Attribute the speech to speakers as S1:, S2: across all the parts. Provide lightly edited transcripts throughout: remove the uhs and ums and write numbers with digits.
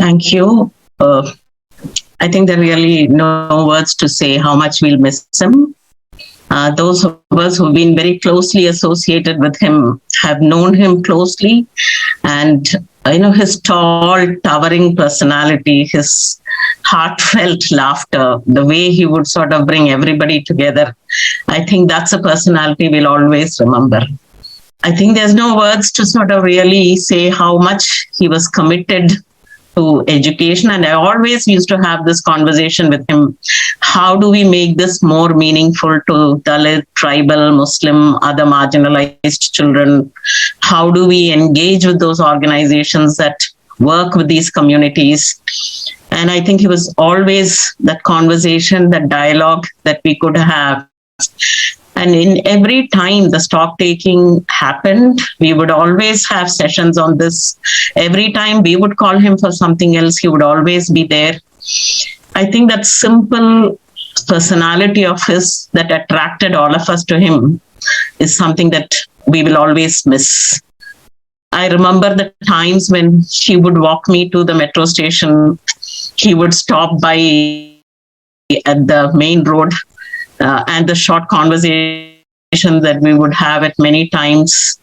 S1: Thank you. I think there are really no words to say how much we'll miss him. Those of us who've been very closely associated with him have known him closely, and his tall, towering personality, his heartfelt laughter, the way he would sort of bring everybody together. I think that's a personality we'll always remember. I think there's no words to sort of really say how much he was committed to education. And I always used to have this conversation with him. How do we make this more meaningful to Dalit, tribal, Muslim, other marginalized children? How do we engage with those organizations that work with these communities? And I think it was always that conversation, that dialogue that we could have. And in every time the stock taking happened, we would always have sessions on this. Every time we would call him for something else, he would always be there. I think that simple personality of his that attracted all of us to him is something that we will always miss. I remember the times when he would walk me to the metro station. He would stop by at the main road. And the short conversation that we would have at many times,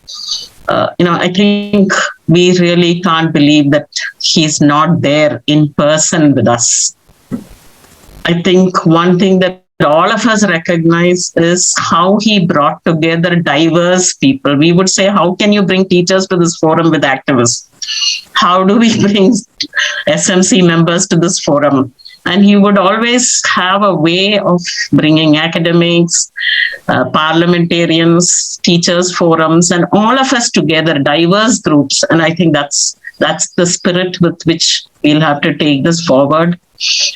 S1: I think we really can't believe that he's not there in person with us. I think one thing that all of us recognize is how he brought together diverse people. We would say, how can you bring teachers to this forum with activists? How do we bring SMC members to this forum? And he would always have a way of bringing academics, parliamentarians, teachers forums, and all of us together, diverse groups. And I think that's the spirit with which we'll have to take this forward.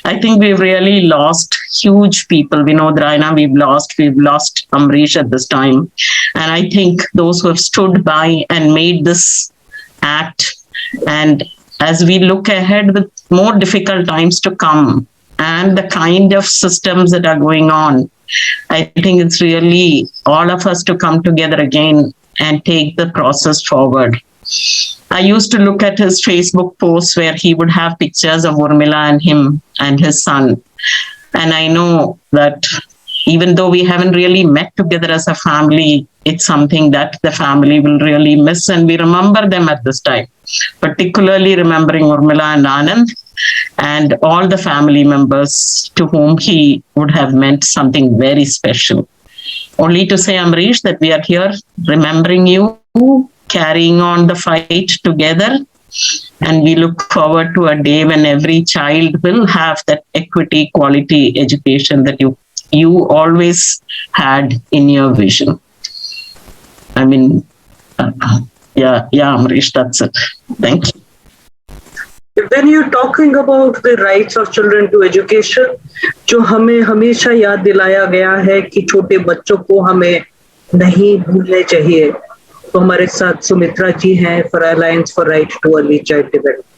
S1: I think we've really lost huge people. Vinod Raina, we've lost Ambarish at this time. And I think those who have stood by and made this act, and as we look ahead with more difficult times to come and the kind of systems that are going on, I think it's really all of us to come together again and take the process forward. I used to look at his Facebook posts where he would have pictures of Urmila and him and his son. And I know that even though we haven't really met together as a family, it's something that the family will really miss. And we remember them at this time, particularly remembering Urmila and Anand and all the family members to whom he would have meant something very special. Only to say, Ambarish, that we are here remembering you, carrying on the fight together. And we look forward to a day when every child will have that equity, quality education that you always had in your vision. I mean, yeah, Ambarish, that's it. Thank you.
S2: When you're talking about the rights of children to education, जो हमें हमेशा याद दिलाया गया है कि छोटे बच्चों को हमें नहीं भूलने चाहिए, तो हमारे साथ सुमित्रा जी हैं for alliance for right too early child development.